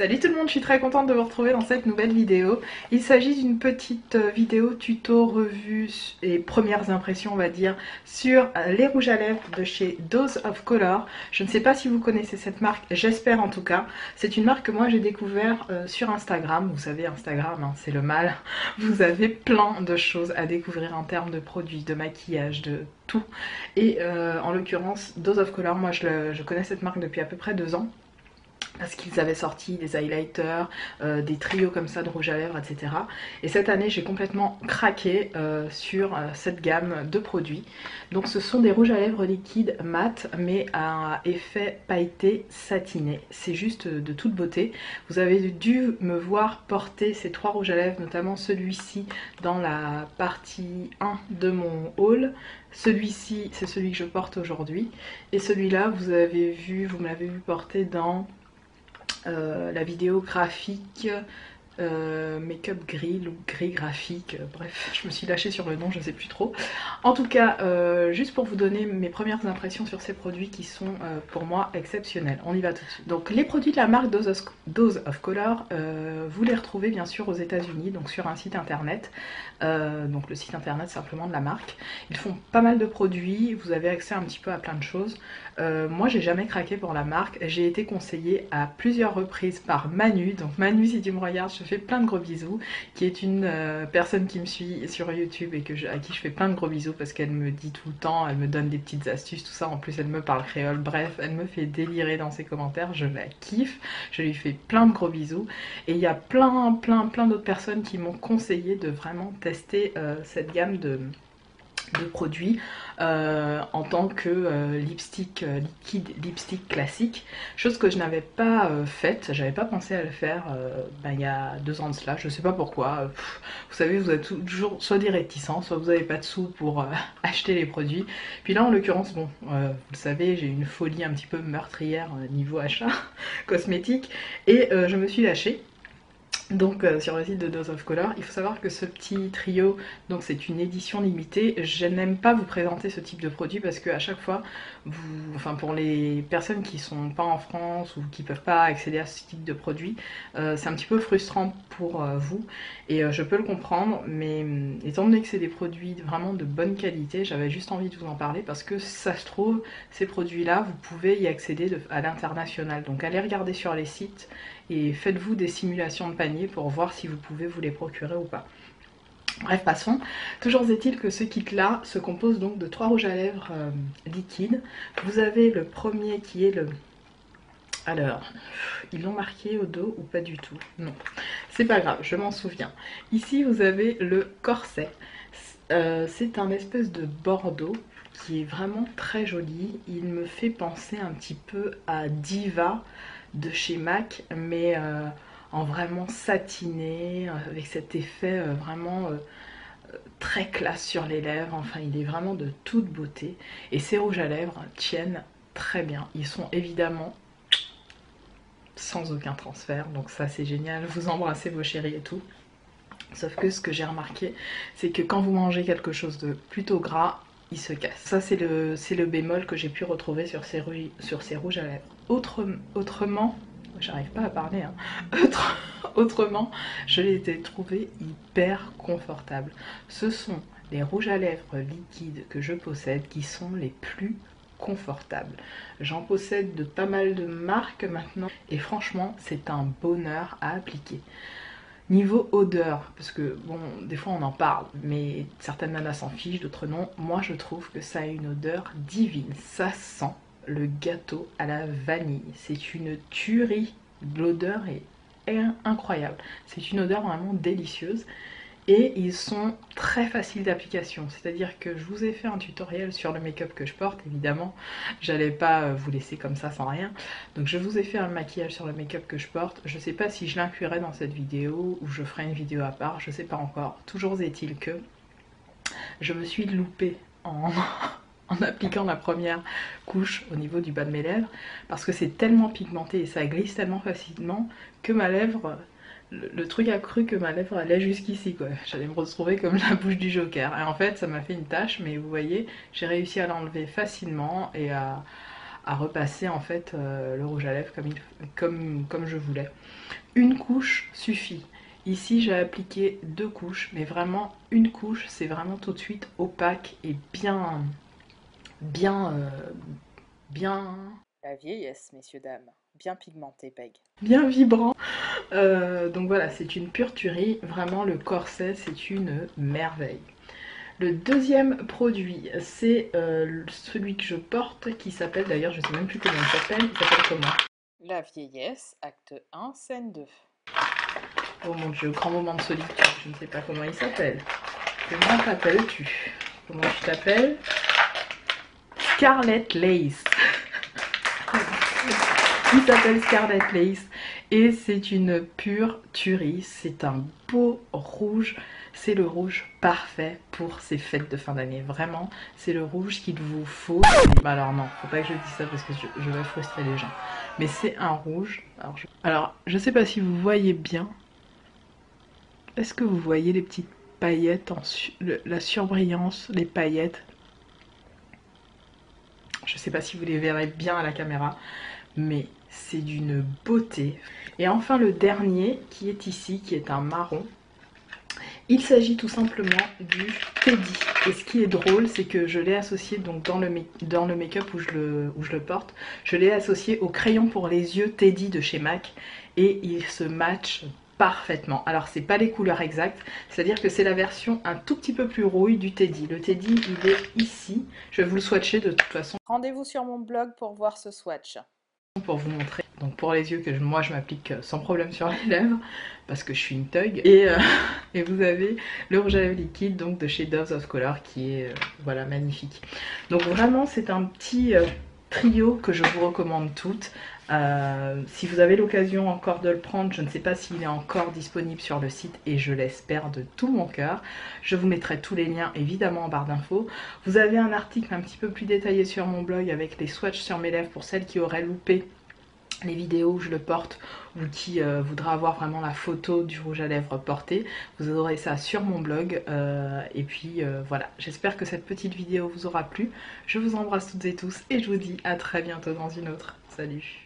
Salut tout le monde, je suis très contente de vous retrouver dans cette nouvelle vidéo. Il s'agit d'une petite vidéo tuto revue et premières impressions on va dire sur les rouges à lèvres de chez Dose of Color. Je ne sais pas si vous connaissez cette marque, j'espère en tout cas. C'est une marque que moi j'ai découvert sur Instagram. Vous savez Instagram hein, c'est le mal. Vous avez plein de choses à découvrir en termes de produits, de maquillage, de tout. Et en l'occurrence Dose of Color, moi je connais cette marque depuis à peu près 2 ans. Parce qu'ils avaient sorti des highlighters, des trios comme ça de rouge à lèvres, etc. Et cette année, j'ai complètement craqué sur cette gamme de produits. Donc ce sont des rouges à lèvres liquides mat, mais à effet pailleté satiné. C'est juste de toute beauté. Vous avez dû me voir porter ces 3 rouges à lèvres, notamment celui-ci dans la partie 1 de mon haul. Celui-ci, c'est celui que je porte aujourd'hui. Et celui-là, vous me l'avez vu porter dans la vidéo graphique make-up grill ou gris graphique, bref je me suis lâchée sur le nom, je sais plus trop. En tout cas juste pour vous donner mes premières impressions sur ces produits qui sont pour moi exceptionnels. On y va tout de suite. Donc les produits de la marque Dose of Color, vous les retrouvez bien sûr aux États-Unis, donc sur un site internet, donc le site internet simplement de la marque. Ils font pas mal de produits, vous avez accès un petit peu à plein de choses. Moi j'ai jamais craqué pour la marque, j'ai été conseillée à plusieurs reprises par Manu. Donc Manu, si tu me regardes, je fais plein de gros bisous, qui est une personne qui me suit sur YouTube et à qui je fais plein de gros bisous parce qu'elle me dit tout le temps, elle me donne des petites astuces, tout ça. En plus elle me parle créole, bref elle me fait délirer dans ses commentaires, je la kiffe, je lui fais plein de gros bisous. Et il y a plein d'autres personnes qui m'ont conseillé de vraiment tester cette gamme de produits en tant que lipstick liquide, lipstick classique, chose que je n'avais pas faite, j'avais pas pensé à le faire il y a 2 ans de cela, je sais pas pourquoi. Vous savez, vous êtes toujours soit des réticents, soit vous n'avez pas de sous pour acheter les produits. Puis là en l'occurrence, bon, vous le savez, j'ai une folie un petit peu meurtrière niveau achat cosmétique et je me suis lâchée. Donc sur le site de Dose of Color, il faut savoir que ce petit trio, donc c'est une édition limitée. Je n'aime pas vous présenter ce type de produit parce que à chaque fois, pour les personnes qui sont pas en France ou qui peuvent pas accéder à ce type de produit, c'est un petit peu frustrant pour vous et je peux le comprendre, mais étant donné que c'est des produits vraiment de bonne qualité, j'avais juste envie de vous en parler parce que ça se trouve, ces produits-là, vous pouvez y accéder à l'international. Donc allez regarder sur les sites et faites-vous des simulations de panier pour voir si vous pouvez vous les procurer ou pas. Bref, passons. Toujours est-il que ce kit-là se compose donc de 3 rouges à lèvres liquides. Vous avez le premier qui est le... Alors, ils l'ont marqué au dos ou pas du tout? Non, c'est pas grave, je m'en souviens. Ici, vous avez le corset. C'est un espèce de bordeaux qui est vraiment très joli. Il me fait penser un petit peu à Diva de chez MAC, mais en vraiment satiné, avec cet effet vraiment très classe sur les lèvres. Enfin, il est vraiment de toute beauté. Et ces rouges à lèvres tiennent très bien. Ils sont évidemment sans aucun transfert, donc ça c'est génial. Vous embrassez vos chéris et tout. Sauf que ce que j'ai remarqué, c'est que quand vous mangez quelque chose de plutôt gras, il se casse. Ça c'est le bémol que j'ai pu retrouver sur ces rouges à lèvres. Autrement, j'arrive pas à parler, hein. Autrement, je les ai trouvés hyper confortables. Ce sont les rouges à lèvres liquides que je possède qui sont les plus confortables. J'en possède de pas mal de marques maintenant et franchement, c'est un bonheur à appliquer. Niveau odeur, parce que bon, des fois on en parle, mais certaines nanas s'en fichent, d'autres non. Moi je trouve que ça a une odeur divine. Ça sent le gâteau à la vanille. C'est une tuerie. L'odeur est incroyable. C'est une odeur vraiment délicieuse. Et ils sont très faciles d'application, c'est-à-dire que je vous ai fait un tutoriel sur le make-up que je porte, évidemment, j'allais pas vous laisser comme ça sans rien, donc je vous ai fait un maquillage sur le make-up que je porte. Je sais pas si je l'inclurai dans cette vidéo ou je ferai une vidéo à part, je sais pas encore. Toujours est-il que je me suis loupée en appliquant la première couche au niveau du bas de mes lèvres, parce que c'est tellement pigmenté et ça glisse tellement facilement que ma lèvre... Le truc a cru que ma lèvre allait jusqu'ici quoi, j'allais me retrouver comme la bouche du Joker. Et en fait ça m'a fait une tache, mais vous voyez, j'ai réussi à l'enlever facilement et à à repasser en fait le rouge à lèvres comme je voulais. Une couche suffit. Ici j'ai appliqué 2 couches, mais vraiment une couche, c'est vraiment tout de suite opaque et bien, bien... La vieillesse, messieurs, dames. Bien pigmenté, Peg. bien vibrant. Donc voilà, c'est une pure tuerie. Vraiment, le corset, c'est une merveille. Le deuxième produit, c'est celui que je porte, qui s'appelle, d'ailleurs, je sais même plus comment il s'appelle comment? La vieillesse, acte 1, scène 2. Oh mon dieu, grand moment de solitude, je ne sais pas comment il s'appelle. Comment t'appelles-tu? Comment tu t'appelles? Scarlet Lace. Il s'appelle Scarlet Lace et c'est une pure tuerie. C'est un beau rouge. C'est le rouge parfait pour ces fêtes de fin d'année. Vraiment, c'est le rouge qu'il vous faut. Alors non, faut pas que je dise ça parce que je vais frustrer les gens. Mais c'est un rouge. Alors, je sais pas si vous voyez bien. Est-ce que vous voyez les petites paillettes, la surbrillance, les paillettes? Je sais pas si vous les verrez bien à la caméra, mais c'est d'une beauté. Et enfin le dernier qui est ici, qui est un marron. Il s'agit tout simplement du Teddy. Et ce qui est drôle, c'est que je l'ai associé donc dans le make-up où je le porte, je l'ai associé au crayon pour les yeux Teddy de chez MAC et il se match parfaitement. Alors c'est pas les couleurs exactes, c'est-à-dire que c'est la version un tout petit peu plus rouille du Teddy. Le Teddy il est ici, je vais vous le swatcher de toute façon. Rendez-vous sur mon blog pour voir ce swatch. Pour vous montrer. Donc pour les yeux que moi je m'applique sans problème sur les lèvres parce que je suis une thug et vous avez le rouge à lèvres liquide donc de chez Doves of Color qui est voilà magnifique. Donc vraiment c'est un petit trio que je vous recommande toutes. Si vous avez l'occasion encore de le prendre, je ne sais pas s'il est encore disponible sur le site et je l'espère de tout mon cœur. Je vous mettrai tous les liens évidemment en barre d'infos. Vous avez un article un petit peu plus détaillé sur mon blog avec les swatchs sur mes lèvres pour celles qui auraient loupé les vidéos où je le porte ou qui voudra avoir vraiment la photo du rouge à lèvres porté. Vous aurez ça sur mon blog et puis voilà, j'espère que cette petite vidéo vous aura plu. Je vous embrasse toutes et tous et je vous dis à très bientôt dans une autre. Salut!